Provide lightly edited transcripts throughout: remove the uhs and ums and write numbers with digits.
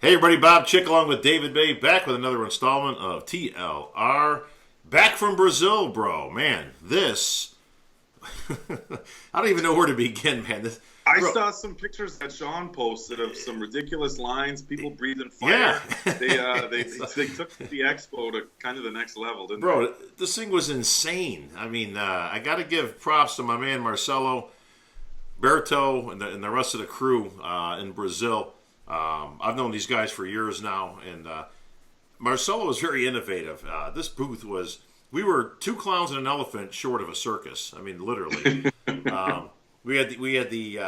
Hey everybody, Bob Cicherillo along with David Baye back with another installment of TLR. Back from Brazil, bro. Man, this... I don't even know where to begin, man. I saw some pictures that Sean posted of some ridiculous lines, people breathing fire. Yeah. They took the expo to kind of the next level, didn't Bro, this thing was insane. I mean, I got to give props to my man Marcelo, Berto, and the rest of the crew in Brazil. I've known these guys for years now, and Marcelo was very innovative. This booth was, we were two clowns and an elephant short of a circus. I mean, literally. We had the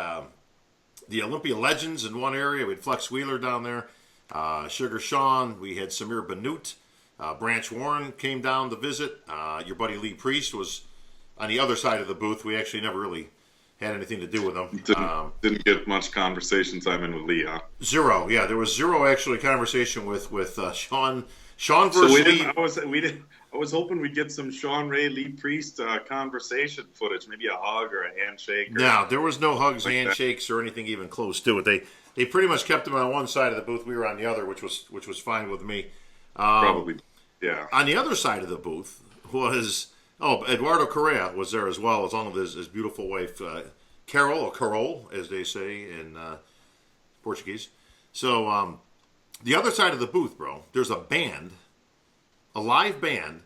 Olympia legends in one area. We had Flex Wheeler down there, Sugar Sean. We had Samir Banut. Branch Warren came down to visit. Your buddy Lee Priest was on the other side of the booth. We actually never really had anything to do with him. Didn't get much conversation time in with Lee, huh? Zero. Yeah, there was zero actually conversation with Sean. Sean versus Lee. I was hoping we'd get some Sean Ray Lee Priest conversation footage, maybe a hug or a handshake. No, there was no hugs, like handshakes, or anything even close to it. They pretty much kept him on one side of the booth. We were on the other, which was fine with me. Probably, yeah. On the other side of the booth was Eduardo Correa was there as well, along with his beautiful wife Carol, or Carol, as they say in Portuguese. So the other side of the booth, bro, there's a band. A live band,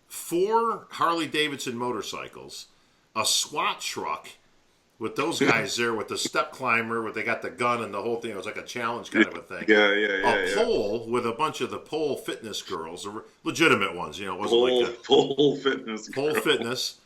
4 Harley-Davidson motorcycles, a SWAT truck with those guys there with the step climber, where they got the gun and the whole thing. It was like a challenge kind of a thing. Yeah. Pole with a bunch of the pole fitness girls, the legitimate ones. You know, it wasn't like pole fitness. Pole fitness.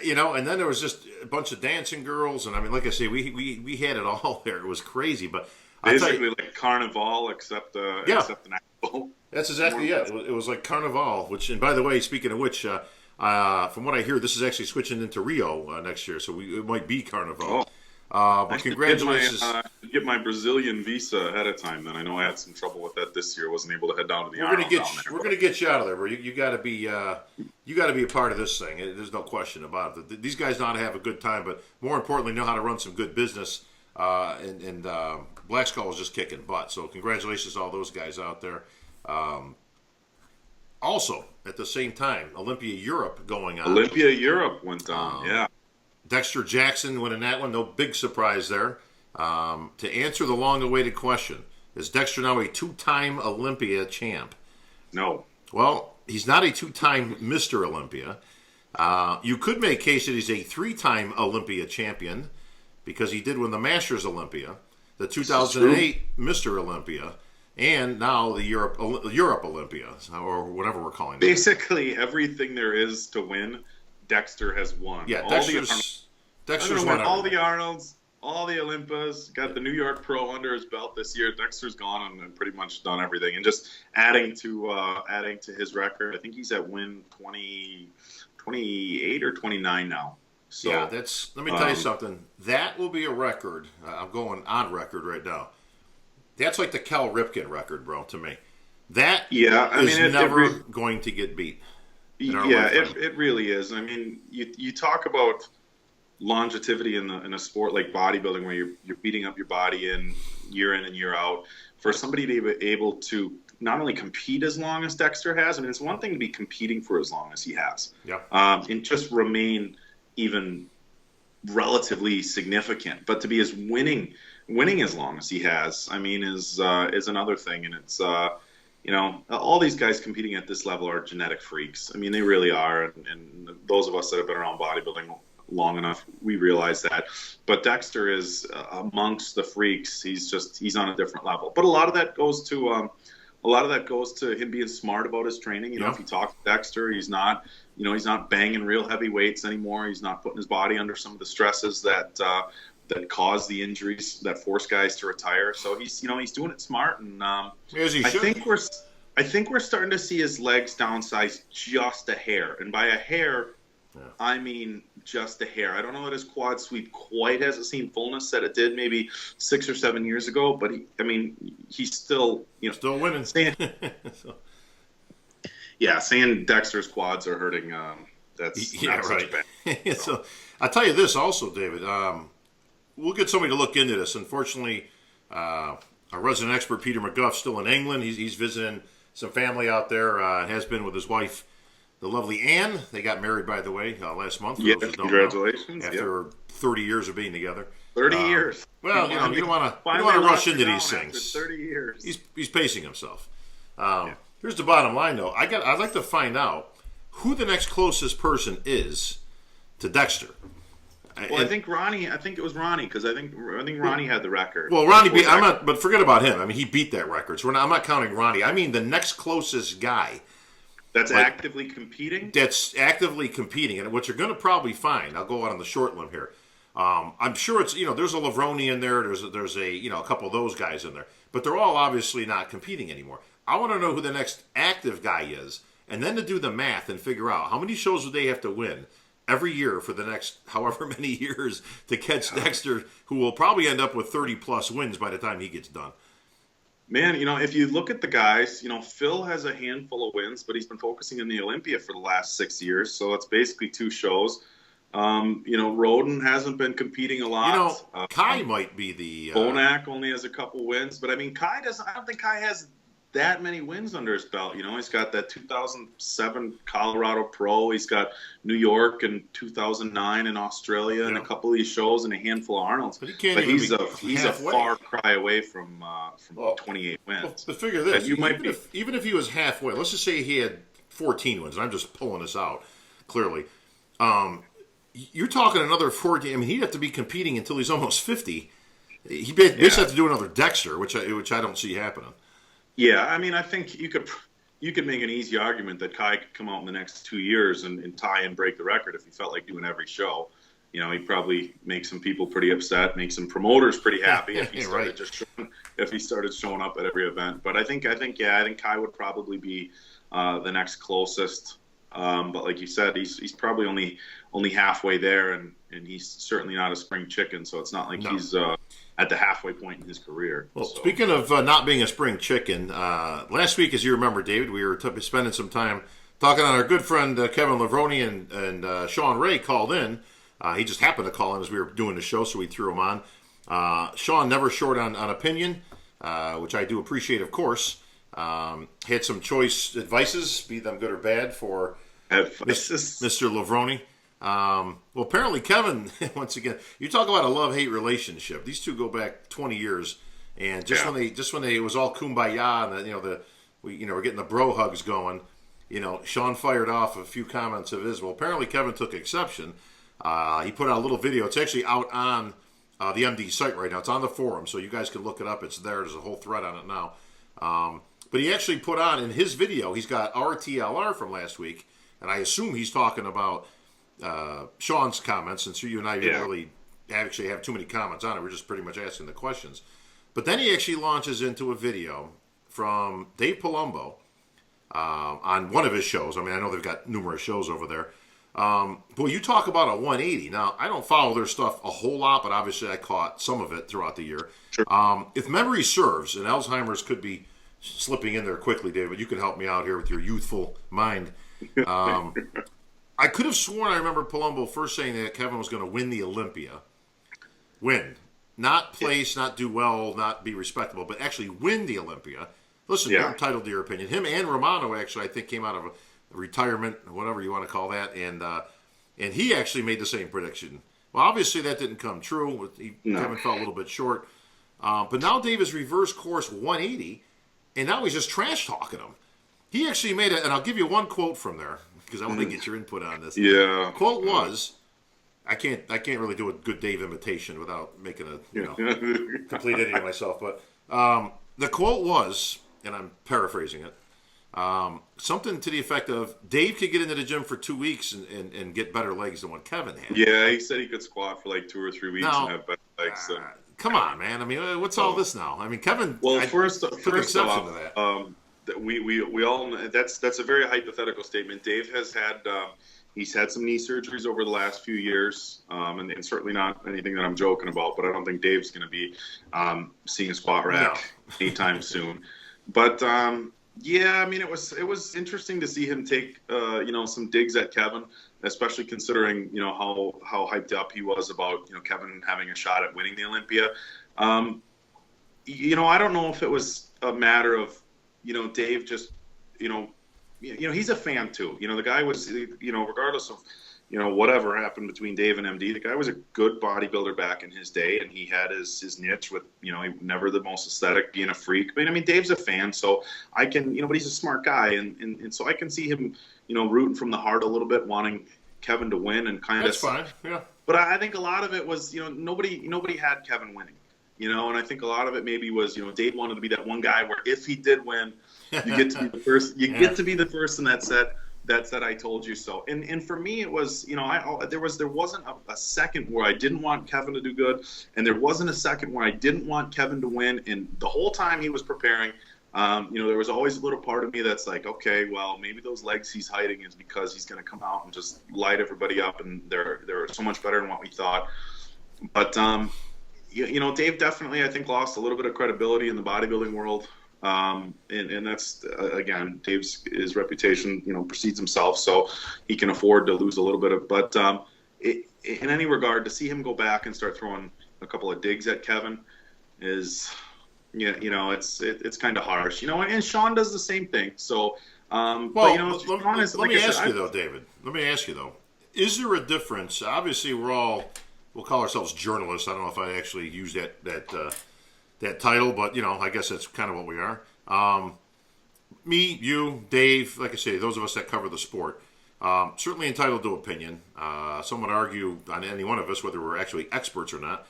You know, and then there was just a bunch of dancing girls, and I mean, like I say, we had it all there. It was crazy, but basically like Carnival, except an actual. That's exactly it. It was like Carnival, which, and by the way, speaking of which, from what I hear, this is actually switching into Rio next year, so it might be Carnival. But congratulations. Get my Brazilian visa ahead of time. Then I know I had some trouble with that this year. Wasn't able to head down to the Arnold. We're gonna get you out of there, bro. You got to be a part of this thing. There's no question about it. These guys know how to have a good time, but more importantly, know how to run some good business. And Black Skull was just kicking butt. So congratulations to all those guys out there. Also, at the same time, Olympia Europe going on. Olympia Europe went down, yeah. Dexter Jackson winning that one. No big surprise there. To answer the long-awaited question, is Dexter now a 2-time Olympia champ? No. Well, he's not a 2-time Mr. Olympia. You could make a case that he's a 3-time Olympia champion because he did win the Masters Olympia, the 2008 Mr. Olympia, and now the Europe Olympia, or whatever we're calling it. Basically, everything there is to win, Dexter has won. Yeah, Dexter's won all the Arnolds, all the Olympias, got the New York Pro under his belt this year. Dexter's gone and pretty much done everything, and just adding to his record. I think he's at win 28 or 29 now. So, yeah, let me tell you something. That will be a record. I'm going on record right now. That's like the Cal Ripken record, bro, to me. That is never going to get beat. Yeah, it really is. I mean, you talk about longevity in a sport like bodybuilding, where you're beating up your body in and year out. For somebody to be able to not only compete as long as Dexter has, I mean, it's one thing to be competing for as long as he has, and just remain even relatively significant, but to be as winning as long as he has, I mean, is another thing. And it's all these guys competing at this level are genetic freaks. I mean, they really are, and those of us that have been around bodybuilding long enough, we realize that. But Dexter is amongst the freaks. He's on a different level. But a lot of that goes to him being smart about his training. You know, if you talk to Dexter, he's not banging real heavy weights anymore. He's not putting his body under some of the stresses that cause the injuries that force guys to retire. So he's doing it smart, and I think we're starting to see his legs downsize just a hair, and by a hair, I mean just a hair. I don't know that his quad sweep quite has the same fullness that it did maybe 6 or 7 years ago, but he's still still winning. Saying Dexter's quads are hurting. That's not right. Bad, so I'll tell you this also, David. We'll get somebody to look into this. Unfortunately, Our resident expert, Peter McGuff, still in England. He's visiting some family out there. Has been with his wife, the lovely Anne. They got married, by the way, last month. Yeah, congratulations. After 30 years of being together. 30 years. Well, you don't want to rush into these things. 30 years. He's pacing himself. Here's the bottom line, though. I'd like to find out who the next closest person is to Dexter. Well, I think it was Ronnie, because I think Ronnie had the record. Well, Ronnie beat. But forget about him. I mean, he beat that record. So I'm not counting Ronnie. I mean, the next closest guy that's actively competing. That's actively competing, and what you're going to probably find. I'll go out on the short limb here. I'm sure it's there's a Levrone in there. There's a couple of those guys in there, but they're all obviously not competing anymore. I want to know who the next active guy is, and then to do the math and figure out how many shows would they have to win every year for the next however many years to catch Dexter, who will probably end up with 30-plus wins by the time he gets done. Man, if you look at the guys, Phil has a handful of wins, but he's been focusing in the Olympia for the last 6 years, so it's basically 2 shows. Roden hasn't been competing a lot. Kai might be the... Bonac only has a couple wins, but I mean, I don't think Kai has that many wins under his belt. He's got that 2007 Colorado Pro. He's got New York in 2009 in Australia and a couple of these shows and a handful of Arnolds. But he's a far cry away from 28 wins. But figure this: even if he was halfway, let's just say he had 14 wins. And I'm just pulling this out clearly. You're talking another 14. I mean, he'd have to be competing until he's almost 50. He basically have to do another Dexter, which I don't see happening. Yeah, I mean, I think you could make an easy argument that Kai could come out in the next 2 years and tie and break the record if he felt like doing every show. He'd probably make some people pretty upset, make some promoters pretty happy if he started showing up at every event. But I think Kai would probably be the next closest. But like you said, he's probably only halfway there, and he's certainly not a spring chicken. So it's not like he's at the halfway point in his career. Well, speaking of not being a spring chicken, last week, as you remember, David, we were spending some time talking on our good friend Kevin Levrone, and Sean Ray called in. He just happened to call in as we were doing the show, so we threw him on. Sean, never short on opinion, which I do appreciate, of course. Had some choice advices, be them good or bad, for Mr. Levrone. Well, apparently Kevin, once again, you talk about a love-hate relationship. These two go back 20 years, and when it was all kumbaya, and we're getting the bro hugs going. Sean fired off a few comments of his. Well, apparently Kevin took exception. He put out a little video. It's actually out on the MD site right now. It's on the forum, so you guys can look it up. It's there. There's a whole thread on it now. But he actually put on in his video. He's got RTLR from last week, and I assume he's talking about Sean's comments, since you and I didn't really actually have too many comments on it. We're just pretty much asking the questions. But then he actually launches into a video from Dave Palumbo on one of his shows. I mean, I know they've got numerous shows over there. But you talk about a 180. Now, I don't follow their stuff a whole lot, but obviously I caught some of it throughout the year. Sure. If memory serves, and Alzheimer's could be slipping in there quickly, David, you can help me out here with your youthful mind. I could have sworn I remember Palumbo first saying that Kevin was going to win the Olympia. Win. Not place, not do well, not be respectable, but actually win the Olympia. Listen, you're entitled to your opinion. Him and Romano actually, I think, came out of a retirement, whatever you want to call that, and he actually made the same prediction. Well, obviously that didn't come true. Kevin fell a little bit short. But now Dave has reversed course 180, and now he's just trash-talking him. He actually made it, and I'll give you one quote from there, because I want to get your input on this. Yeah. The quote was, I can't really do a good Dave imitation without making a complete idiot of myself, but the quote was, and I'm paraphrasing it, something to the effect of, Dave could get into the gym for 2 weeks and get better legs than what Kevin had. Yeah, he said he could squat for like 2 or 3 weeks and have better legs. Come on, man. I mean, what's all this now? I mean, Kevin. Well, first off, to that. We all know, that's a very hypothetical statement. Dave has had he's had some knee surgeries over the last few years, and certainly not anything that I'm joking about. But I don't think Dave's going to be seeing a squat rack anytime soon. But yeah, I mean, it was interesting to see him take some digs at Kevin, especially considering how hyped up he was about Kevin having a shot at winning the Olympia. I don't know if it was a matter of, Dave just, he's a fan too. The guy was, regardless of, whatever happened between Dave and MD, the guy was a good bodybuilder back in his day, and he had his niche with, never the most aesthetic, being a freak. But I mean, Dave's a fan, so I can, but he's a smart guy, and so I can see him, rooting from the heart a little bit, wanting Kevin to win, and kind of. That's fine, yeah. But I think a lot of it was, nobody had Kevin winning, and I think a lot of it maybe was, Dave wanted to be that one guy where if he did win, you get to be the first. You get to be the person that said I told you so. And for me, it was, there wasn't a second where I didn't want Kevin to do good, and there wasn't a second where I didn't want Kevin to win. And the whole time he was preparing, there was always a little part of me that's like, okay, well, maybe those legs he's hiding is because he's going to come out and just light everybody up, and they're so much better than what we thought. But Dave definitely, I think, lost a little bit of credibility in the bodybuilding world. And that's, again, his reputation, precedes himself, so he can afford to lose a little bit of, but, in any regard, to see him go back and start throwing a couple of digs at Kevin is, it's kind of harsh, and Sean does the same thing. So, let me ask you though, David, is there a difference? Obviously we'll call ourselves journalists. I don't know if I actually use that title, but I guess that's kind of what we are. Me, you, Dave, like I say, those of us that cover the sport, certainly entitled to opinion. Some would argue on any one of us whether we're actually experts or not.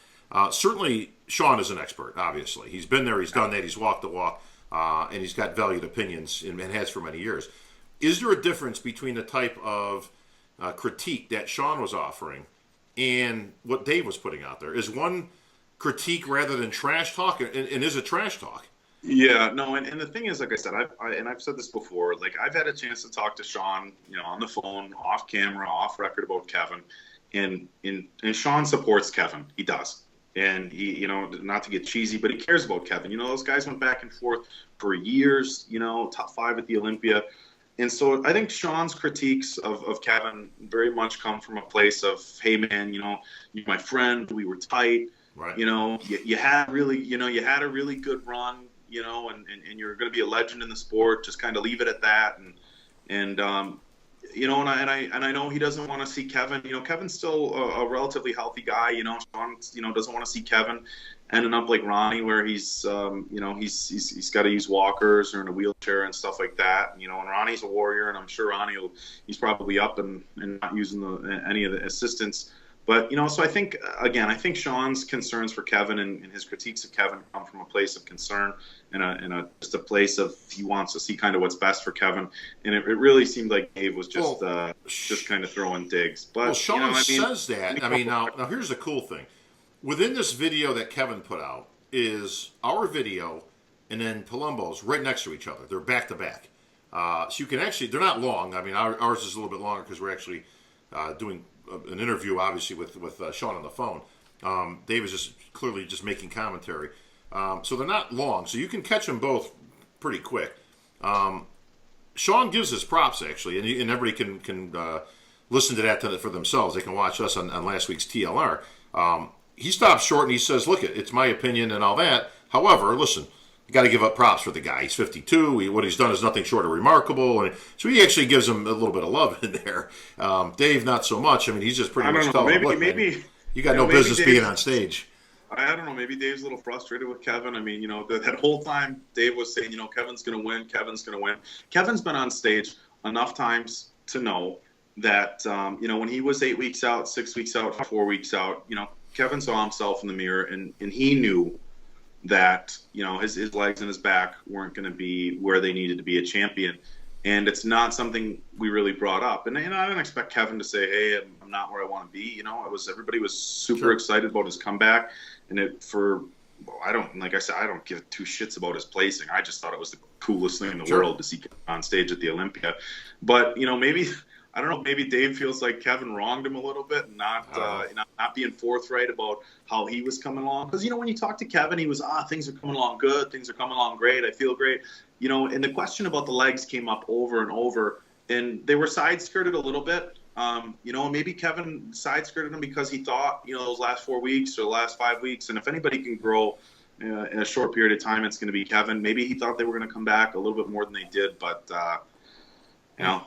Certainly, Sean is an expert. Obviously, he's been there, he's done that, he's walked the walk, and he's got valued opinions and has for many years. Is there a difference between the type of critique that Sean was offering and what Dave was putting out there? Is one critique rather than trash talk, and is it trash talk? Yeah, no, and the thing is, like I said, I've said this before, like I've had a chance to talk to Sean, on the phone, off camera, off record about Kevin, and Sean supports Kevin. He does. And he, not to get cheesy, but he cares about Kevin. Those guys went back and forth for years, top 5 at the Olympia. And so I think Sean's critiques of Kevin very much come from a place of, hey man, you're my friend, we were tight. Right. You had a really good run, and you're going to be a legend in the sport. Just kind of leave it at that. And I know he doesn't want to see Kevin. Kevin's still a relatively healthy guy. Sean, doesn't want to see Kevin ending up like Ronnie, where he's got to use walkers or in a wheelchair and stuff like that. And Ronnie's a warrior, and I'm sure he's probably up and not using any of the assistance. But, so I think Sean's concerns for Kevin and his critiques of Kevin come from a place of concern and just a place of he wants to see kind of what's best for Kevin. And it really seemed like Dave was just kind of throwing digs. But Sean says that. Now here's the cool thing. Within this video that Kevin put out is our video and then Palumbo's right next to each other. They're back to back. So you can actually, they're not long. Ours is a little bit longer because we're actually doing an interview, obviously, with Sean on the phone. Dave is just clearly just making commentary. So they're not long. So you can catch them both pretty quick. Sean gives his props, actually, and everybody can listen to that for themselves. They can watch us on last week's TLR. He stops short and he says, look, it's my opinion and all that. However, listen, you got to give up props for the guy. He's 52. What he's done is nothing short of remarkable. And so he actually gives him a little bit of love in there. Dave, not so much. He's just pretty much telling him, look, man, you got no business being on stage. I don't know. Maybe Dave's a little frustrated with Kevin. That whole time Dave was saying, Kevin's going to win. Kevin's going to win. Kevin's been on stage enough times to know that, when he was 8 weeks out, 6 weeks out, 4 weeks out, Kevin saw himself in the mirror and he knew that his legs and his back weren't going to be where they needed to be a champion, and it's not something we really brought up. And I didn't expect Kevin to say, "Hey, I'm not where I want to be." Everybody was super excited about his comeback, and I don't give two shits about his placing. I just thought it was the coolest thing in the world to see Kevin on stage at the Olympia. But maybe. I don't know. Maybe Dave feels like Kevin wronged him a little bit, and not being forthright about how he was coming along. Because when you talk to Kevin, he was things are coming along good, things are coming along great, I feel great. And the question about the legs came up over and over, and they were side skirted a little bit. Maybe Kevin side skirted him because he thought those last 4 weeks or the last 5 weeks, and if anybody can grow in a short period of time it's going to be Kevin. Maybe he thought they were going to come back a little bit more than they did, but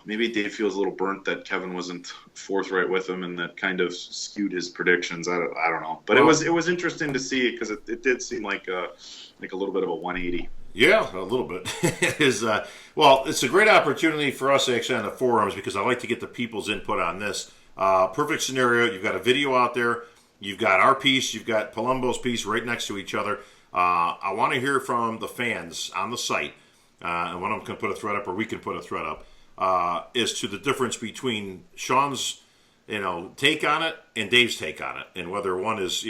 maybe Dave feels a little burnt that Kevin wasn't forthright with him, and that kind of skewed his predictions. I don't know, but it was interesting to see, because it did seem like a little bit of a 180. Yeah, a little bit. It's a great opportunity for us actually on the forums, because I like to get the people's input on this. Perfect scenario. You've got a video out there. You've got our piece. You've got Palumbo's piece right next to each other. I want to hear from the fans on the site, and one of them can put a thread up, or we can put a thread up, as to the difference between Sean's, take on it and Dave's take on it, and whether one is,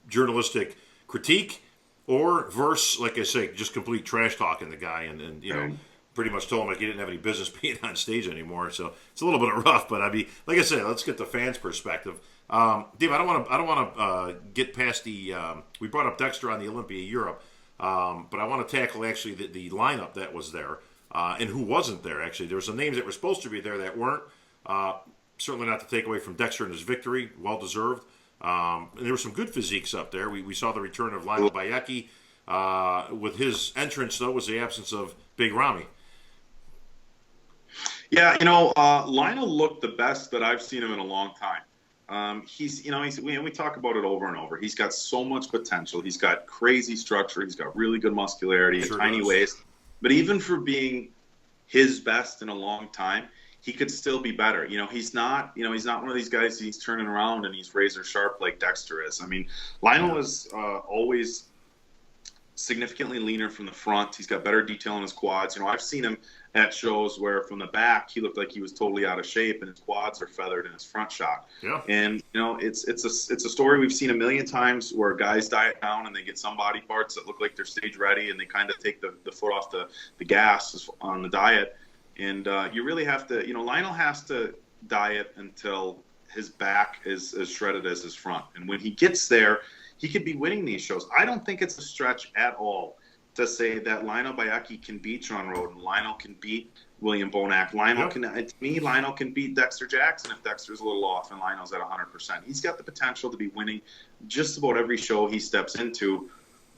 journalistic critique or verse, like I say, just complete trash talking the guy, and pretty much told him like he didn't have any business being on stage anymore. So it's a little bit rough, but like I said, let's get the fans' perspective. Dave, I don't want to get past the. We brought up Dexter on the Olympia Europe, but I want to tackle actually the lineup that was there, and who wasn't there. Actually, there were some names that were supposed to be there that weren't. Certainly not to take away from Dexter and his victory, well deserved. And there were some good physiques up there. We saw the return of Lionel Beyeke. With his entrance, though, was the absence of Big Rami. Yeah, Lionel looked the best that I've seen him in a long time. We talk about it over and over. He's got so much potential. He's got crazy structure. He's got really good muscularity and tiny waist. But even for being his best in a long time, he could still be better. He's not one of these guys he's turning around and he's razor sharp like Dexter is. I mean, Lionel is always significantly leaner from the front. He's got better detail in his quads. I've seen him at shows where from the back he looked like he was totally out of shape, and his quads are feathered in his front shot. Yeah. And it's a story we've seen a million times where guys diet down and they get some body parts that look like they're stage ready, and they kind of take the foot off the gas on the diet. And you really have to, Lionel has to diet until his back is as shredded as his front. And when he gets there, he could be winning these shows. I don't think it's a stretch at all to say that Lionel Beyeke can beat Sean Roden. Lionel can beat William Bonac. Lionel can beat Dexter Jackson if Dexter's a little off and Lionel's at 100%. He's got the potential to be winning just about every show he steps into.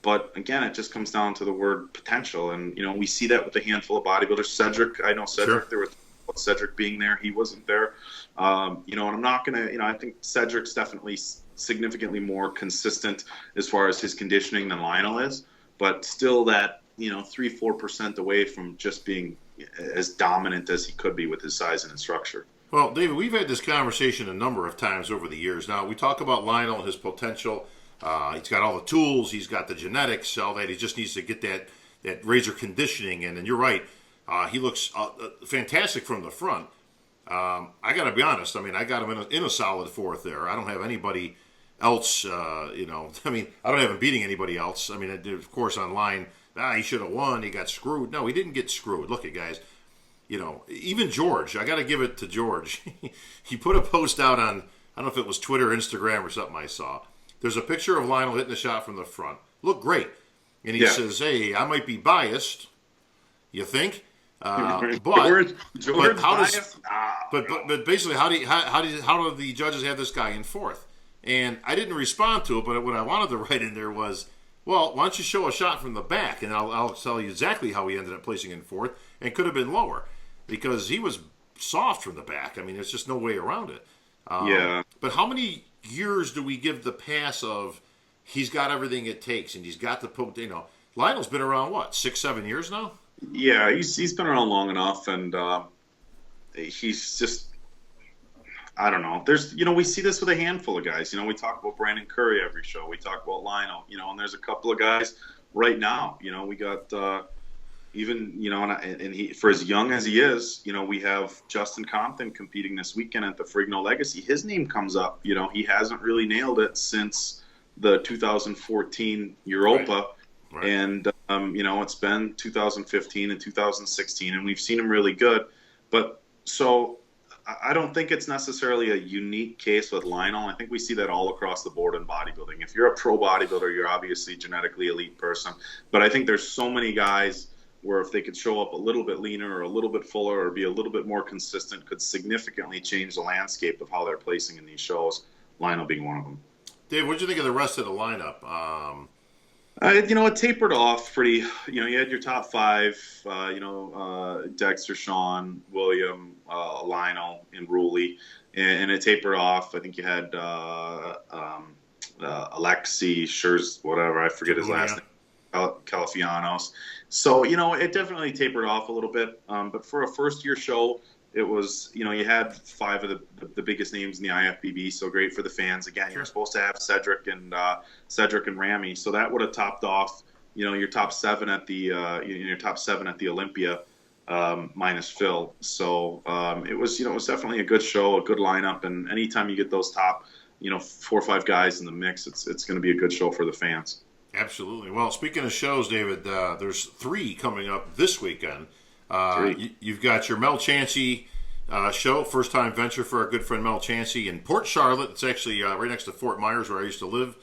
But again, it just comes down to the word potential. And, we see that with a handful of bodybuilders. Cedric, sure. There was Cedric being there. He wasn't there. And I'm not going to, I think Cedric's definitely significantly more consistent as far as his conditioning than Lionel is. But still that, 3-4% away from just being as dominant as he could be with his size and his structure. Well, David, we've had this conversation a number of times over the years. Now, we talk about Lionel and his potential. He's got all the tools. He's got the genetics. All that. He just needs to get that razor conditioning in. And you're right. He looks fantastic from the front. I got to be honest. I mean, I got him in a solid fourth there. I don't have anybody else. I don't have him beating anybody else. I mean, of course, online, he should have won. He got screwed. No, he didn't get screwed. Look at guys. Even George. I got to give it to George. He put a post out on, I don't know if it was Twitter, Instagram, or something I saw. There's a picture of Lionel hitting the shot from the front. Looked great. And he says, hey, I might be biased. You think? But basically, how do the judges have this guy in fourth? And I didn't respond to it, but what I wanted to write in there was, well, why don't you show a shot from the back, and I'll tell you exactly how he ended up placing in fourth, and could have been lower, because he was soft from the back. I mean, there's just no way around it. But how many years do we give the pass of he's got everything it takes, and he's got the Lionel's been around, 6-7 years now? Yeah, he's been around long enough, and he's just, I don't know. There's, we see this with a handful of guys. We talk about Brandon Curry every show. We talk about Lionel, and there's a couple of guys right now. We got and he, for as young as he is, we have Justin Compton competing this weekend at the Frigno Legacy. His name comes up. He hasn't really nailed it since the 2014 Europa. Right. And, it's been 2015 and 2016, and we've seen him really good. But so I don't think it's necessarily a unique case with Lionel. I think we see that all across the board in bodybuilding. If you're a pro bodybuilder, you're obviously a genetically elite person. But I think there's so many guys where if they could show up a little bit leaner or a little bit fuller or be a little bit more consistent, could significantly change the landscape of how they're placing in these shows, Lionel being one of them. Dave, what did you think of the rest of the lineup? It tapered off pretty. You had your top five. Dexter, Sean, William, Lionel, and Ruley, and it tapered off. I think you had Alexi, Schurz, whatever. I forget his last name. Califianos. So it definitely tapered off a little bit. But for a first year show, it was, you had five of the biggest names in the IFBB, so great for the fans. Again, you're supposed to have Cedric and Ramy, so that would have topped off, your top seven at the Olympia, minus Phil. So it was definitely a good show, a good lineup, and anytime you get those top, 4 or 5 guys in the mix, it's going to be a good show for the fans. Absolutely. Well, speaking of shows, David, there's 3 coming up this weekend. You've got your Mel Chansey show, first-time venture for our good friend Mel Chansey in Port Charlotte. It's actually right next to Fort Myers, where I used to live.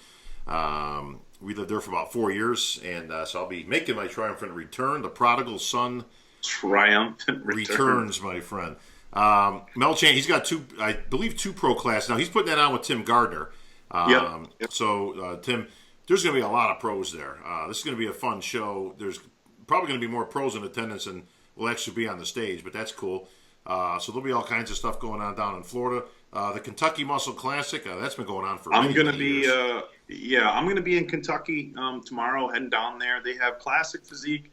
We lived there for about 4 years, and so I'll be making my triumphant return. The prodigal son triumphant returns, my friend. Mel Chansey, he's got 2 pro class now. He's putting that on with Tim Gardner. Yep. So, Tim, there's going to be a lot of pros there. This is going to be a fun show. There's probably going to be more pros in attendance than will actually be on the stage, but that's cool. So there'll be all kinds of stuff going on down in Florida. The Kentucky Muscle Classic, that's been going on for I'm going to be in Kentucky tomorrow, heading down there. They have classic physique,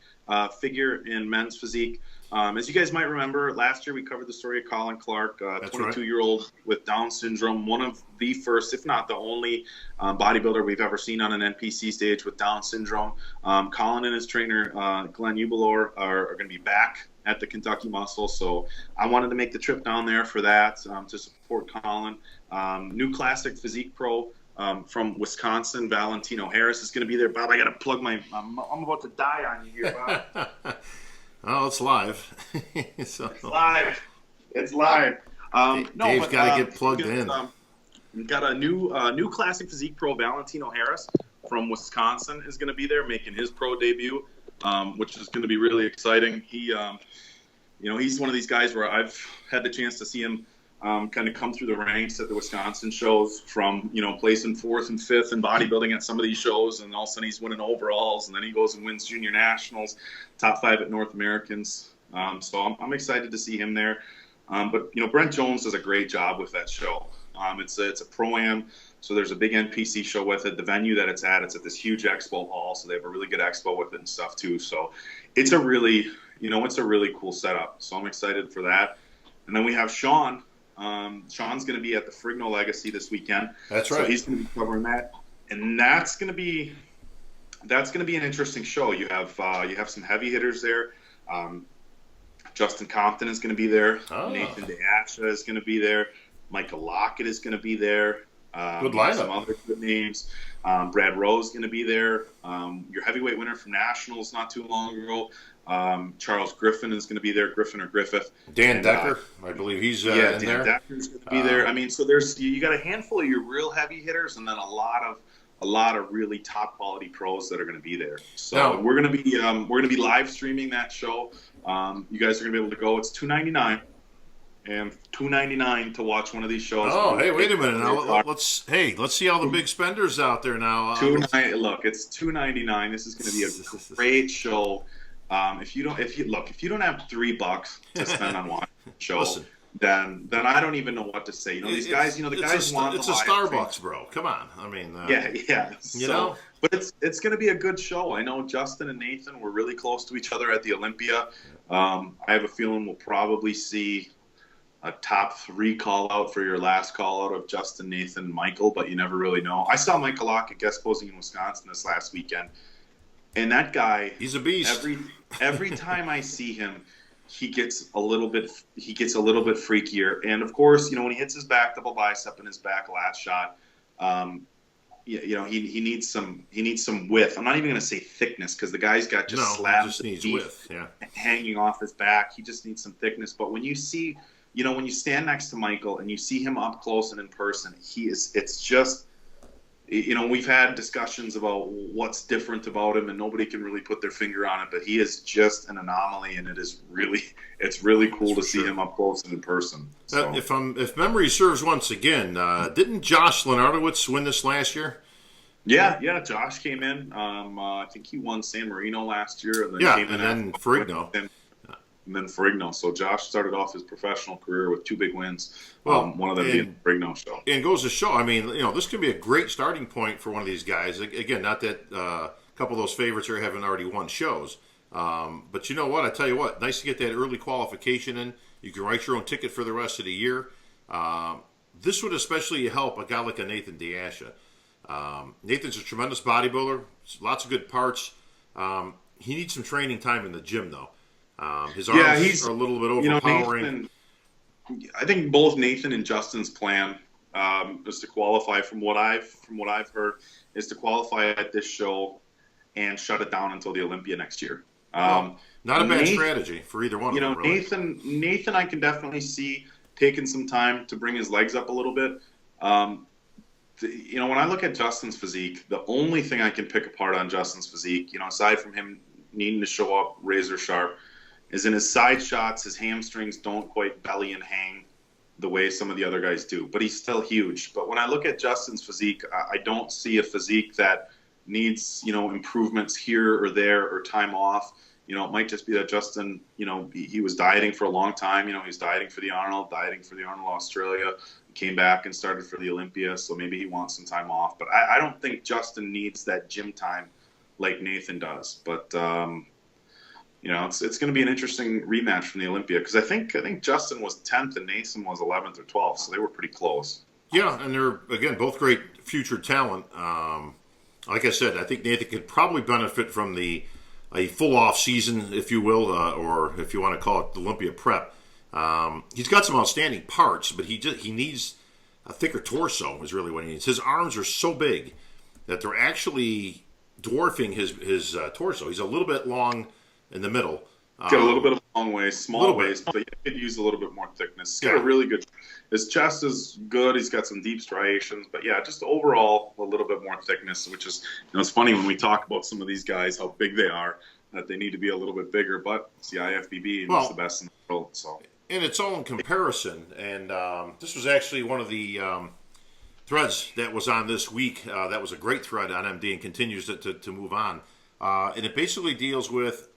figure, and men's physique. As you guys might remember, last year we covered the story of Colin Clark, 22-year-old with Down syndrome, one of the first, if not the only, bodybuilder we've ever seen on an NPC stage with Down syndrome. Colin and his trainer, Glenn Ubelor, are going to be back at the Kentucky Muscle, so I wanted to make the trip down there for that, to support Colin. New classic physique pro from Wisconsin, Valentino Harris is going to be there. Bob, I got to plug I'm about to die on you here, Bob. Oh, it's live. It's live. Dave's got to get plugged in. We've got a new classic physique pro, Valentino Harris from Wisconsin, is going to be there making his pro debut, which is going to be really exciting. He, he's one of these guys where I've had the chance to see him kind of come through the ranks at the Wisconsin shows, from placing 4th and 5th in bodybuilding at some of these shows, and all of a sudden he's winning overalls, and then he goes and wins junior nationals, top 5 at North Americans. So I'm excited to see him there. But Brent Jones does a great job with that show. It's a pro-am, so there's a big NPC show with it. The venue that it's at this huge expo hall, so they have a really good expo with it and stuff too. So it's a really cool setup. So I'm excited for that. And then we have Sean. Sean's going to be at the Frigno Legacy this weekend. That's right. So he's going to be covering that, and that's going to be an interesting show. You have some heavy hitters there. Justin Compton is going to be there. Oh. Nathan DeAsha is going to be there. Michael Lockett is going to be there. Good lineup. Some other good names. Brad Rowe is going to be there. Your heavyweight winner from Nationals not too long ago. Charles Griffin is going to be there. Griffin or Griffith. Dan Decker, I believe he's in there. Dan Decker is going to be there. I mean, so you got a handful of your real heavy hitters, and then a lot of really top quality pros that are going to be there. So we're going to be live streaming that show. You guys are going to be able to go. It's $2.99. And $2.99 to watch one of these shows. Oh, hey, wait a minute! Now let's see all the big spenders out there now. Look, it's $2.99. This is going to be a great show. If you don't have $3 to spend on watching the show, then I don't even know what to say. These guys, the guys want. It's a Starbucks, bro. Come on, I mean. Yeah. But it's going to be a good show. I know Justin and Nathan were really close to each other at the Olympia. I have a feeling we'll probably see a top 3 call out for your last call out of Justin, Nathan, and Michael, but you never really know. I saw Michael Lockett guest posing in Wisconsin this last weekend, and that guy, he's a beast. Every time I see him, he gets a little bit freakier. And of course, when he hits his back double bicep and his back lat shot, he needs some width. I'm not even going to say thickness, because the guy's got just slabs of beef hanging off his back. He just needs some thickness. But when you see, when you stand next to Michael and you see him up close and in person, it's just, we've had discussions about what's different about him, and nobody can really put their finger on it, but he is just an anomaly, and it's really cool to see him up close and in person. So. If memory serves once again, didn't Josh Lenartowicz win this last year? Yeah. Josh came in. I think he won San Marino last year, and then Yeah, came in and then Ferrigno. and then Ferrigno. So Josh started off his professional career with two big wins. Well, One of them being the Ferrigno show. and goes to show, I mean, this could be a great starting point for one of these guys. Again, not that a couple of those favorites here haven't already won shows. But you know what? I tell you what, nice to get that early qualification in. You can write your own ticket for the rest of the year. This would especially help a guy like a Nathan Diasha. Nathan's a tremendous bodybuilder, lots of good parts. He needs some training time in the gym, though. His arms are a little bit overpowering. I think both Nathan and Justin's plan is to qualify. From what I've heard, is to qualify at this show and shut it down until the Olympia next year. Not a bad strategy for either one of them, really. Nathan, I can definitely see taking some time to bring his legs up a little bit. When I look at Justin's physique, the only thing I can pick apart on Justin's physique, aside from him needing to show up razor sharp, is in his side shots, his hamstrings don't quite belly and hang the way some of the other guys do. But he's still huge. But when I look at Justin's physique, I don't see a physique that needs, improvements here or there or time off. It might just be that Justin, he was dieting for a long time. He was dieting for the Arnold Australia, came back and started for the Olympia. So maybe he wants some time off. But I don't think Justin needs that gym time like Nathan does. But, it's going to be an interesting rematch from the Olympia because I think Justin was 10th and Nathan was 11th or 12th. So they were pretty close. Yeah, and they're, again, both great future talent. Like I said, I think Nathan could probably benefit from a full off season, if you will, or if you want to call it the Olympia prep. He's got some outstanding parts, but he needs a thicker torso is really what he needs. His arms are so big that they're actually dwarfing his torso. He's a little bit long in the middle. Got a little bit of a long waist, small waist, but he could use a little bit more thickness. He's got a really good. His chest is good. He's got some deep striations, but just overall a little bit more thickness. Which is, it's funny when we talk about some of these guys how big they are, that they need to be a little bit bigger. But it's the IFBB and it's the best in the world. So, in its own comparison, and this was actually one of the threads that was on this week. That was a great thread on MD and continues to move on, and it basically deals with.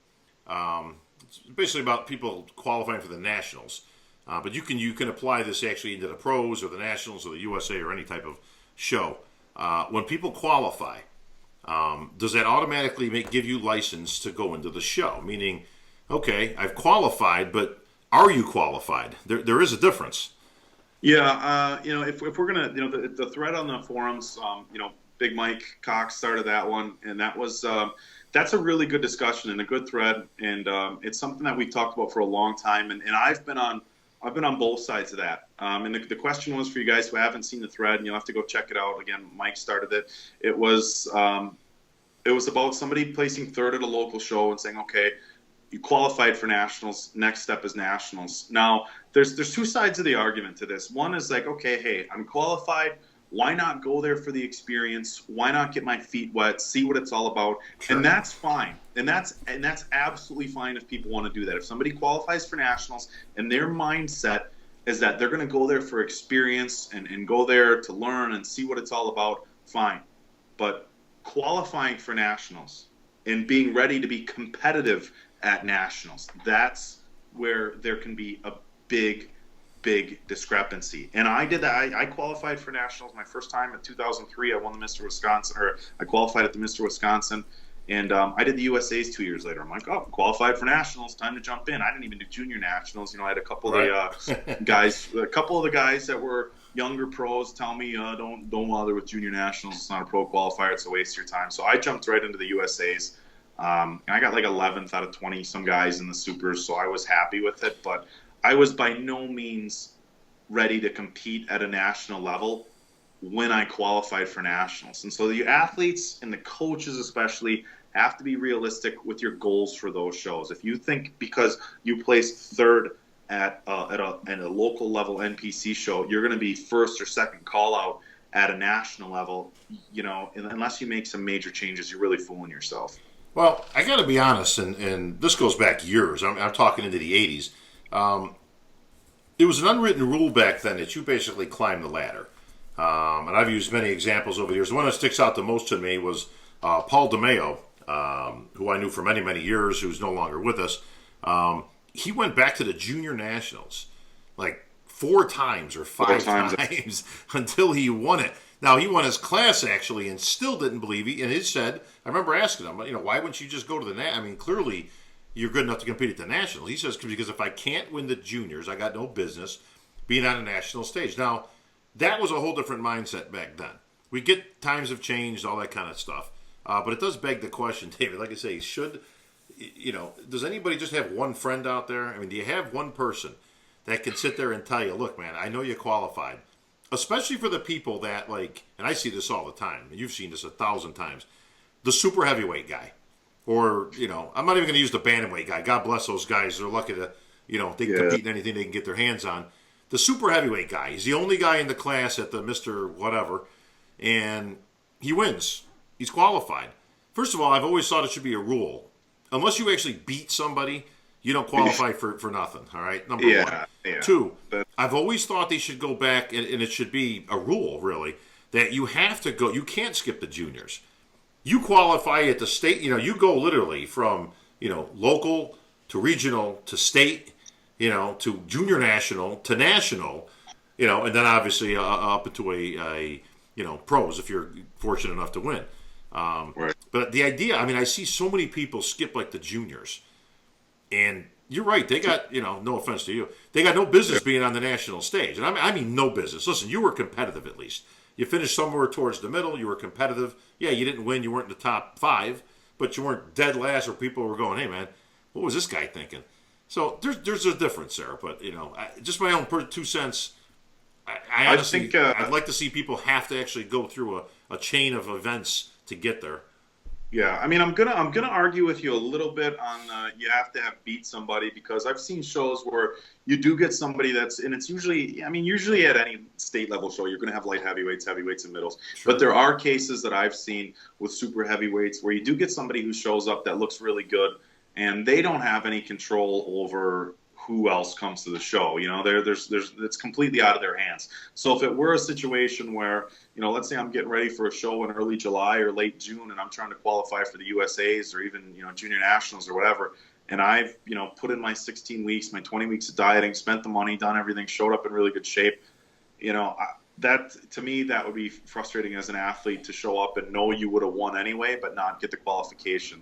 It's basically about people qualifying for the nationals, but you can apply this actually into the pros or the nationals or the USA or any type of show. When people qualify, does that automatically give you license to go into the show? Meaning, okay, I've qualified, but are you qualified? There is a difference. Yeah, if we're gonna, the thread on the forums, Big Mike Cox started that one, and that was. That's a really good discussion and a good thread, and it's something that we've talked about for a long time. And I've been on both sides of that. And the question was for you guys who haven't seen the thread, and you'll have to go check it out. Again, Mike started it. It was about somebody placing third at a local show and saying, okay, you qualified for nationals. Next step is nationals. Now, there's two sides of the argument to this. One is like, okay, hey, I'm qualified. Why not go there for the experience? Why not get my feet wet, see what it's all about? Sure. And that's fine. And that's absolutely fine if people want to do that. If somebody qualifies for nationals and their mindset is that they're going to go there for experience and go there to learn and see what it's all about, fine. But qualifying for nationals and being ready to be competitive at nationals, that's where there can be a big discrepancy. And I did that. I qualified for nationals my first time in 2003. I won the Mr. Wisconsin, or I qualified at the Mr. Wisconsin, and I did the USA's 2 years later. I'm like, oh, qualified for nationals, time to jump in. I didn't even do junior nationals. I had a couple of the guys, that were younger pros tell me, don't bother with junior nationals. It's not a pro qualifier. It's a waste of your time. So I jumped right into the USA's. And I got like 11th out of 20 some guys in the supers, so I was happy with it. But I was by no means ready to compete at a national level when I qualified for nationals. And so the athletes and the coaches especially have to be realistic with your goals for those shows. If you think because you placed third at a local level NPC show, you're going to be first or second call out at a national level, unless you make some major changes, you're really fooling yourself. Well, I got to be honest, and this goes back years. I'm talking into the 80s. It was an unwritten rule back then that you basically climbed the ladder. And I've used many examples over the years. The one that sticks out the most to me was Paul DeMeo, who I knew for many, many years, who's no longer with us. He went back to the junior nationals like 4 times or 5 times until he won it. Now, he won his class, actually, and still didn't believe it. And he said, I remember asking him, why wouldn't you just go to the I mean, clearly, you're good enough to compete at the nationals. He says, because if I can't win the juniors, I got no business being on a national stage. Now, that was a whole different mindset back then. We get times have changed, all that kind of stuff. But it does beg the question, David, like I say, does anybody just have one friend out there? I mean, do you have one person that can sit there and tell you, look, man, I know you qualified. Especially for the people that, and I see this all the time, and you've seen this 1,000 times, the super heavyweight guy. Or, I'm not even going to use the bantamweight guy. God bless those guys. They're lucky to, they can compete in anything they can get their hands on. The super heavyweight guy, he's the only guy in the class at the Mr. Whatever, and he wins. He's qualified. First of all, I've always thought it should be a rule. Unless you actually beat somebody, you don't qualify for nothing, all right? Number one. Yeah. 2, I've always thought they should go back, and it should be a rule, really, that you have to go. You can't skip the juniors. You qualify at the state, you go literally from, local to regional to state, to junior national to national, and then obviously up into a pros if you're fortunate enough to win. Right. But the idea, I see so many people skip like the juniors, and you're right. They got, no offense to you, they got no business being on the national stage, and I mean no business. Listen, you were competitive at least. You finished somewhere towards the middle. You were competitive. Yeah, you didn't win. You weren't in the top 5, but you weren't dead last where people were going, hey, man, what was this guy thinking? So there's a difference there. But, just my own 2 cents, I honestly think I'd like to see people have to actually go through a chain of events to get there. Yeah, I'm gonna argue with you a little bit on you have to have beat somebody, because I've seen shows where you do get somebody and it's usually at any state level show you're gonna have light heavyweights, heavyweights, and middles. Sure. But there are cases that I've seen with super heavyweights where you do get somebody who shows up that looks really good, and they don't have any control over who else comes to the show. It's completely out of their hands. So if it were a situation where, let's say I'm getting ready for a show in early July or late June, and I'm trying to qualify for the USAs or even, junior nationals or whatever, and I've, put in my 16 weeks, my 20 weeks of dieting, spent the money, done everything, showed up in really good shape, that to me, that would be frustrating as an athlete to show up and know you would have won anyway, but not get the qualification.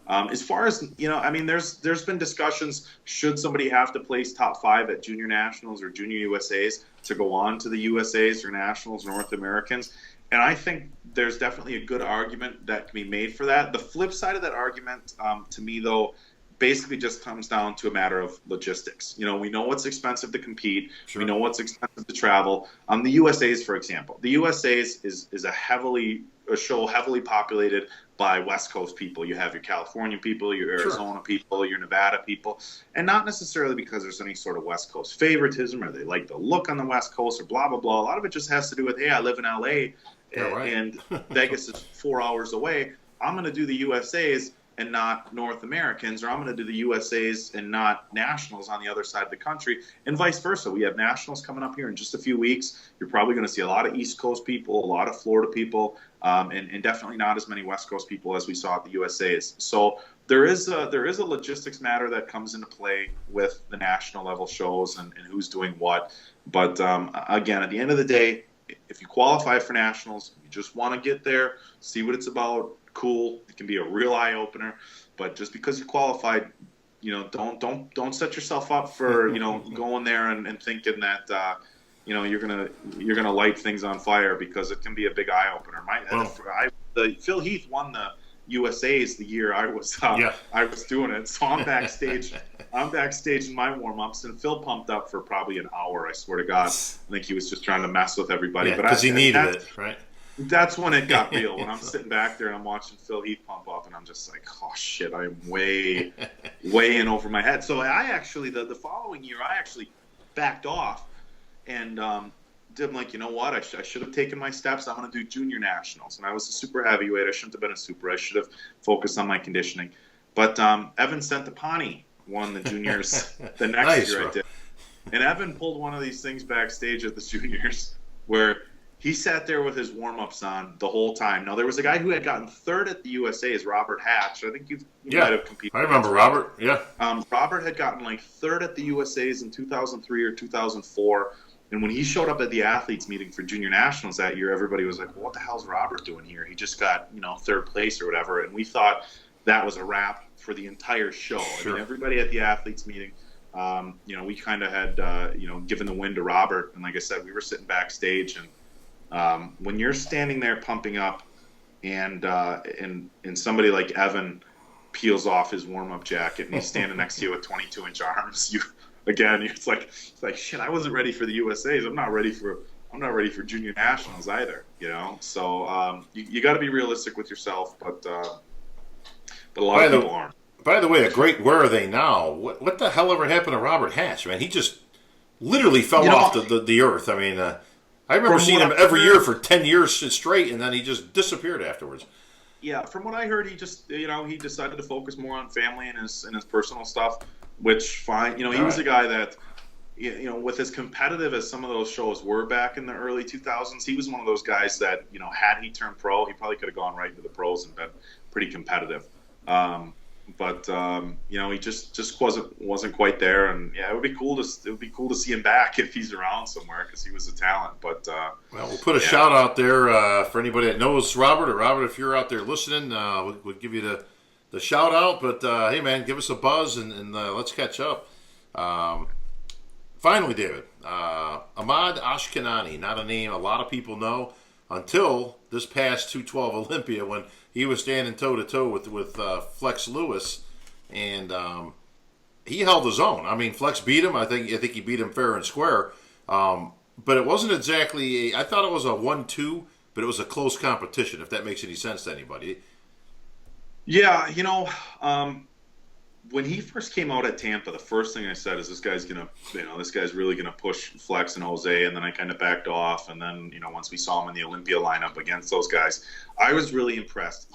As far as, there's been discussions, should somebody have to place top 5 at junior nationals or junior USAs to go on to the USAs or nationals or North Americans? And I think there's definitely a good argument that can be made for that. The flip side of that argument, to me, though, basically just comes down to a matter of logistics. We know what's expensive to compete. Sure. We know what's expensive to travel. The USAs, for example, the USAs is a show heavily populated by West Coast people. You have your California people, your Arizona people, your Nevada people, and not necessarily because there's any sort of West Coast favoritism or they like the look on the West Coast or blah, blah, blah. A lot of it just has to do with, hey, I live in LA and Vegas is 4 hours away. I'm going to do the USAs and not North Americans, or I'm going to do the USAs and not nationals on the other side of the country, and vice versa. We have nationals coming up here in just a few weeks. You're probably going to see a lot of East Coast people, a lot of Florida people, and definitely not as many West Coast people as we saw at the USAs. So there is a logistics matter that comes into play with the national level shows and who's doing what. But again, at the end of the day, if you qualify for nationals, you just want to get there, see what it's about. Cool, it can be a real eye opener, but just because you qualified, don't set yourself up for going there and thinking that you're gonna light things on fire, because it can be a big eye opener. Phil Heath won the USA's the year I was doing it, so I'm backstage. I'm backstage in my warm ups, and Phil pumped up for probably an hour. I swear to God, I think he was just trying to mess with everybody. Yeah, because he needed it, right? That's when it got real. When I'm sitting back there and I'm watching Phil Heath pump up, and I'm just like, oh shit, I am way in over my head. So I actually, the following year, I actually backed off and did like, you know what, I should have taken my steps. I'm going to do junior nationals. And I was a super heavyweight. I shouldn't have been a super. I should have focused on my conditioning. But Evan Centopani won the juniors the next year I did. And Evan pulled one of these things backstage at the juniors where He sat there with his warm-ups on the whole time. Now, there was a guy who had gotten third at the USA's, Robert Hatch. I think you might have competed. I remember Robert. Yeah. Robert had gotten like third at the USA's in 2003 or 2004. And when he showed up at the athletes meeting for junior nationals that year, everybody was like, well, what the hell's Robert doing here? He just got, third place or whatever. And we thought that was a wrap for the entire show. Sure. I mean, everybody at the athletes meeting, we kind of had, given the win to Robert. And like I said, we were sitting backstage, and when you're standing there pumping up, and somebody like Evan peels off his warm-up jacket and he's standing next to you with 22-inch arms, it's like shit. I wasn't ready for the USA's. I'm not ready for junior nationals either. So you got to be realistic with yourself, but a lot of people aren't. By the way, where are they now? What the hell ever happened to Robert Hatch, man? He just literally fell off the earth. I mean, I remember seeing him every year for 10 years straight, and then he just disappeared afterwards. Yeah, from what I heard, he just he decided to focus more on family and his personal stuff, which fine. He was a guy that with as competitive as some of those shows were back in the early 2000s, he was one of those guys that had he turned pro, he probably could have gone right into the pros and been pretty competitive. But he just wasn't quite there, and it would be cool to see him back if he's around somewhere, because he was a talent. But we'll put a shout out there for anybody that knows Robert, or Robert, if you're out there listening, we'll give you the shout out. But hey, man, give us a buzz and let's catch up. Finally, David, Ahmad Ashkanini, not a name a lot of people know until this past 212 Olympia, when he was standing toe-to-toe with Flex Lewis, and he held his own. I mean, Flex beat him. I think he beat him fair and square. But it wasn't exactly I thought it was a 1-2, but it was a close competition, if that makes any sense to anybody. Yeah, when he first came out at Tampa, the first thing I said is this guy's really gonna push Flex and Jose, and then I kind of backed off, and then once we saw him in the Olympia lineup against those guys, I was really impressed.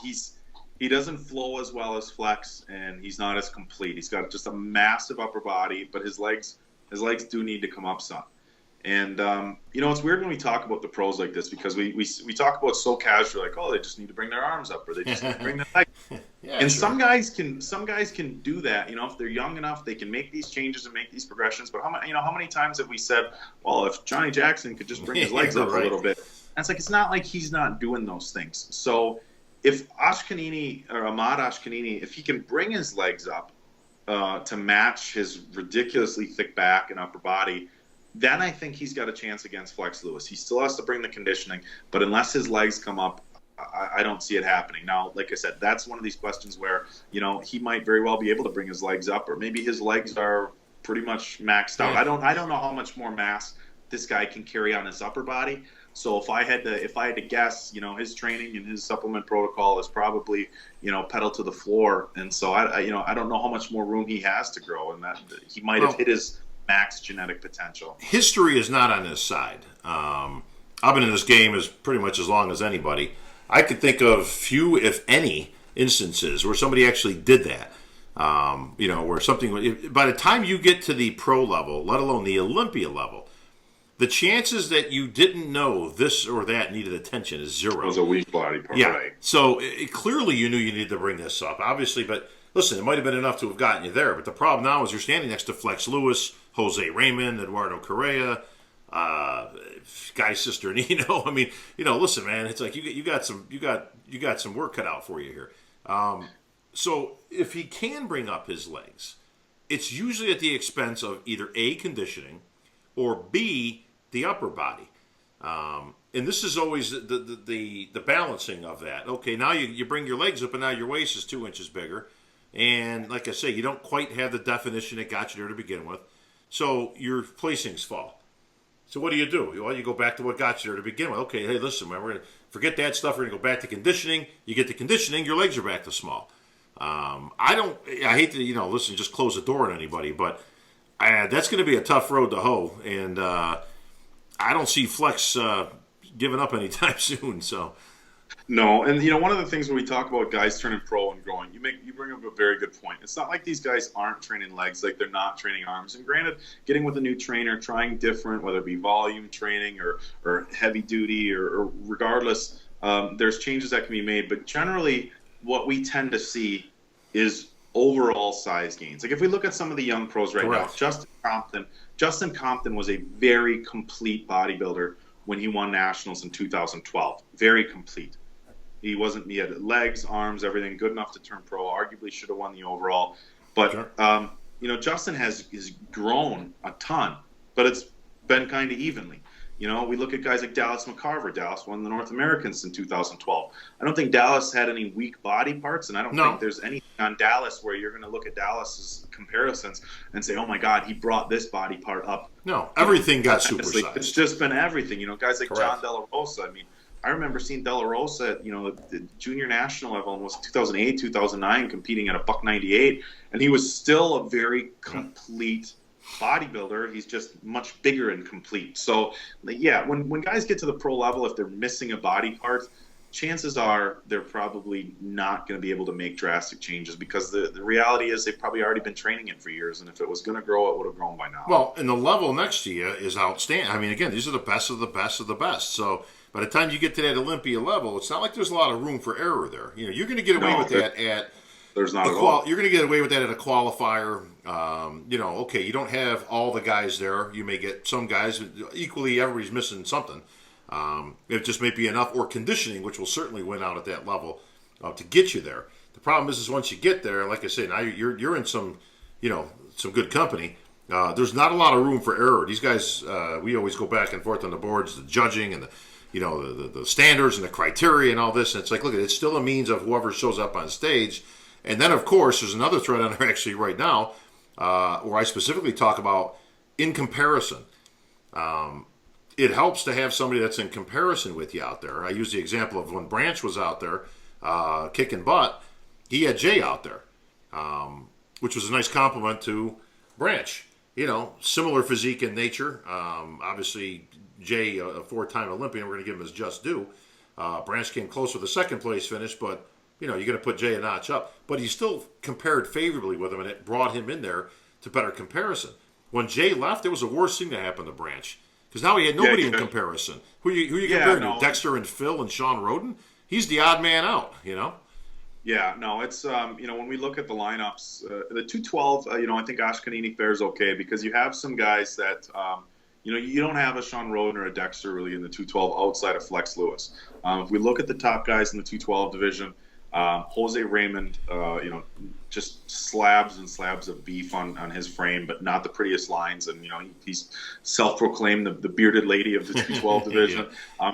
He doesn't flow as well as Flex, and he's not as complete. He's got just a massive upper body, but his legs do need to come up some. And it's weird when we talk about the pros like this, because we talk about so casually, like, oh, they just need to bring their arms up, or they just need to bring their legs. And sure. some guys can do that. If they're young enough, they can make these changes and make these progressions. But how many times have we said, well, if Johnny Jackson could just bring his legs up right. a little bit? And it's like, it's not like he's not doing those things. So if Ashkanini, or Ahmad Ashkanini, if he can bring his legs up to match his ridiculously thick back and upper body, then I think he's got a chance against Flex Lewis. He still has to bring the conditioning, but unless his legs come up, I don't see it happening. Now, like I said, that's one of these questions where, he might very well be able to bring his legs up, or maybe his legs are pretty much maxed out. I don't know how much more mass this guy can carry on his upper body. So if I had to guess, his training and his supplement protocol is probably, pedal to the floor. And so I don't know how much more room he has to grow, and that he might have hit his max genetic potential. History is not on his side. I've been in this game as pretty much as long as anybody. I could think of few, if any, instances where somebody actually did that. Where something, by the time you get to the pro level, let alone the Olympia level, the chances that you didn't know this or that needed attention is zero. It was a weak body part, yeah. Right. So clearly you knew you needed to bring this up, obviously, but listen, it might have been enough to have gotten you there. But the problem now is you're standing next to Flex Lewis, Jose Raymond, Eduardo Correa, Guy Cisternino. I mean, listen, man, it's like you got some work cut out for you here. So if he can bring up his legs, it's usually at the expense of either A, conditioning, or B, the upper body. And this is always the balancing of that. Okay, now you bring your legs up, and now your waist is 2 inches bigger. And like I say, you don't quite have the definition that got you there to begin with. So your placings fall. So what do? Well, you go back to what got you there to begin with. Okay, hey, listen, man, we're going to forget that stuff. We're going to go back to conditioning. You get the conditioning, your legs are back to small. I hate to, listen, just close the door on anybody, but that's going to be a tough road to hoe. And I don't see Flex giving up anytime soon. So. No, and one of the things when we talk about guys turning pro and growing, you bring up a very good point. It's not like these guys aren't training legs, like they're not training arms. And granted, getting with a new trainer, trying different, whether it be volume training or heavy duty or regardless, there's changes that can be made. But generally, what we tend to see is overall size gains. Like if we look at some of the young pros right now, Justin Compton was a very complete bodybuilder when he won nationals in 2012. Very complete. He had legs, arms, everything good enough to turn pro. Arguably should have won the overall. But, Justin has grown a ton, but it's been kind of evenly. We look at guys like Dallas McCarver. Dallas won the North Americans in 2012. I don't think Dallas had any weak body parts, and I don't think there's anything on Dallas where you're going to look at Dallas's comparisons and say, oh, my God, he brought this body part up. No, everything got supersized. It's just been everything. Guys like John De La Rosa. I mean, I remember seeing De La Rosa at, the junior national level, and was 2008, 2009, competing at a $198, and he was still a very complete bodybuilder. He's just much bigger and complete. So, yeah, when guys get to the pro level, if they're missing a body part, chances are they're probably not going to be able to make drastic changes because the reality is they've probably already been training it for years, and if it was going to grow, it would have grown by now. Well, and the level next to you is outstanding. I mean, again, these are the best of the best of the best. So by the time you get to that Olympia level, it's not like there's a lot of room for error there. You're going to get away with that at there's not at all. You're going to get away with that at a qualifier. Okay, you don't have all the guys there. You may get some guys. Equally, everybody's missing something. It just may be enough, or conditioning, which will certainly win out at that level to get you there. The problem is once you get there, like I say, now you're in some good company. There's not a lot of room for error. These guys, we always go back and forth on the boards, the judging and the standards and the criteria and all this. And it's like, look, it's still a means of whoever shows up on stage. And then, of course, there's another thread on there actually right now where I specifically talk about in comparison. It helps to have somebody that's in comparison with you out there. I use the example of when Branch was out there kicking butt, he had Jay out there, which was a nice compliment to Branch. Similar physique in nature. Obviously, Jay, a four-time Olympian, we're going to give him his just due. Branch came close with a second place finish, but you're going to put Jay a notch up. But he still compared favorably with him, and it brought him in there to better comparison. When Jay left, it was the worst thing to happen to Branch. Because now he had nobody in comparison. Who are you comparing to? Dexter and Phil and Sean Roden? He's the odd man out, Yeah, no, it's, when we look at the lineups, the 212, I think Ashkanini fares okay because you have some guys that, you don't have a Sean Roden or a Dexter really in the 212 outside of Flex Lewis. If we look at the top guys in the 212 division, Jose Raymond, just slabs and slabs of beef on his frame, but not the prettiest lines. And, he's self-proclaimed the bearded lady of the 212 division.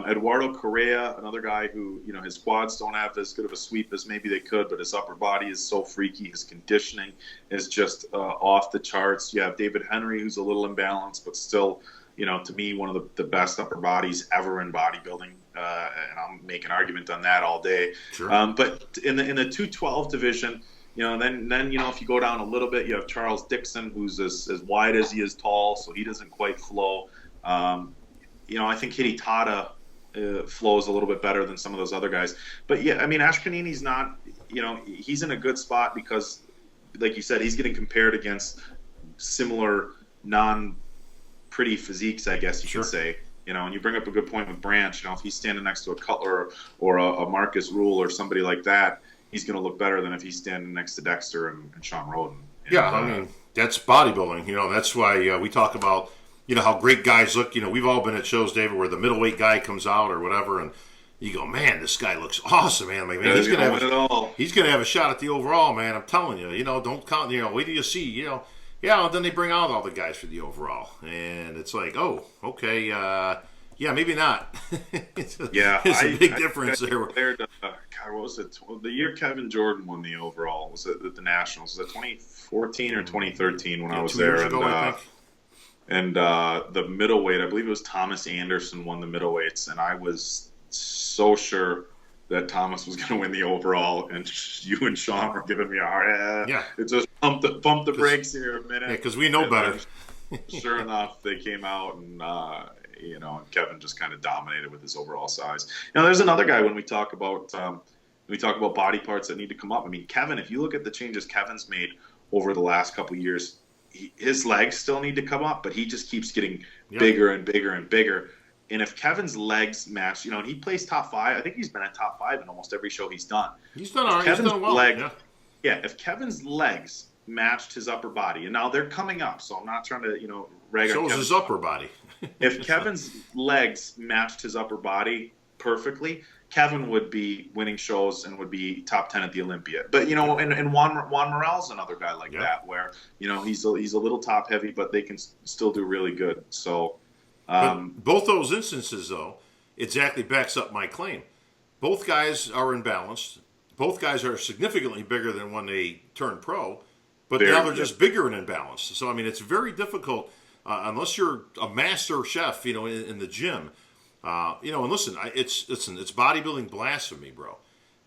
Eduardo Correa, another guy who, his quads don't have as good of a sweep as maybe they could, but his upper body is so freaky. His conditioning is just off the charts. You have David Henry, who's a little imbalanced, but still, to me, one of the best upper bodies ever in bodybuilding. And I'll make an argument on that all day. Sure. But in the 212 division, then if you go down a little bit, you have Charles Dixon, who's as wide as he is tall, so he doesn't quite flow. I think Hidetada flows a little bit better than some of those other guys. But yeah, I mean, Ashkanini's not, he's in a good spot because, like you said, he's getting compared against similar non-pretty physiques, I guess you could say. And you bring up a good point with Branch. If he's standing next to a Cutler or a Marcus Rule or somebody like that, he's going to look better than if he's standing next to Dexter and Sean Roden. I mean, that's bodybuilding. That's why we talk about, how great guys look. We've all been at shows, David, where the middleweight guy comes out or whatever, and you go, man, this guy looks awesome, man. Like, man, he's going to have a shot at the overall, man. I'm telling you. Don't count. Wait till you see. Yeah, and then they bring out all the guys for the overall, and it's like, oh, okay, maybe not. it's a big difference there. God, what was it? The year Kevin Jordan won the overall was it at the Nationals? Was it 2014 or 2013 when I was there? And the middleweight, I believe it was Thomas Anderson won the middleweights, and I was so sure that Thomas was going to win the overall, and you and Sean were giving me a hard. It just pump the brakes here a minute. Yeah, because we know better. Sure enough, they came out and Kevin just kind of dominated with his overall size. There's another guy when we talk about We talk about body parts that need to come up. I mean, Kevin, if you look at the changes Kevin's made over the last couple of years, his legs still need to come up, but he just keeps getting bigger and bigger and bigger. And if Kevin's legs match, you know, and he plays top 5, I think he's been at top 5 in almost every show he's done. He's done all right. He's done well. If Kevin's legs matched his upper body, and now they're coming up, so I'm not trying to, you know, rag on Kevin's his upper body. If Kevin's legs matched his upper body perfectly, Kevin would be winning shows and would be top 10 at the Olympia. But, you know, and Juan Morel's another guy like that, where, you know, he's a little top heavy, but they can still do really good. So, both those instances, though, exactly backs up my claim. Both guys are imbalanced. Both guys are significantly bigger than when they turned pro, but now they're just bigger and imbalanced. So, I mean, it's very difficult unless you're a master chef, you know, in the gym. You know, and listen, it's bodybuilding blasphemy, bro.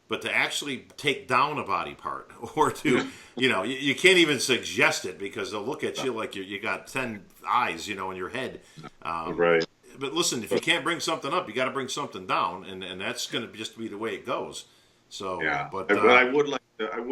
But to actually take down a body part, or to, you know, you can't even suggest it because they'll look at you like you got 10 eyes, you know, in your head. Right. But listen, if you can't bring something up, you got to bring something down, and that's going to just be the way it goes. So, but I would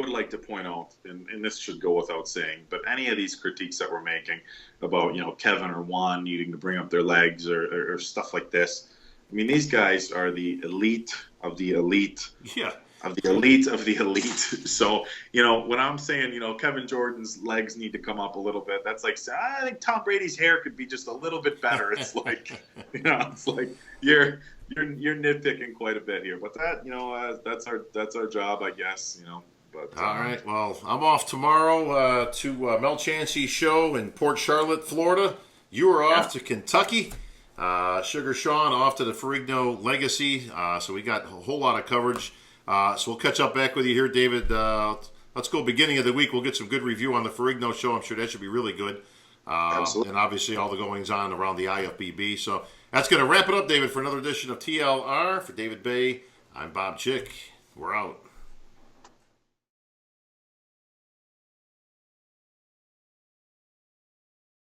like to point out, and this should go without saying, but any of these critiques that we're making about, you know, Kevin or Juan needing to bring up their legs or stuff like this, I mean, these guys are the elite of the elite. Yeah. Of the elite of the elite. So, you know, when I'm saying, you know, Kevin Jordan's legs need to come up a little bit, that's like, I think Tom Brady's hair could be just a little bit better. It's like, you know, it's like you're nitpicking quite a bit here. But that, you know, that's our job, I guess, you know. But all right. Well, I'm off tomorrow to Mel Chancey's show in Port Charlotte, Florida. You are off to Kentucky. Sugar Sean off to the Ferrigno Legacy. So we got a whole lot of coverage. So we'll catch up back with you here, David. Let's go beginning of the week. We'll get some good review on the Ferrigno show. I'm sure that should be really good. Absolutely. And obviously all the goings on around the IFBB. So that's going to wrap it up, David, for another edition of TLR. For David Baye, I'm Bob Chick. We're out.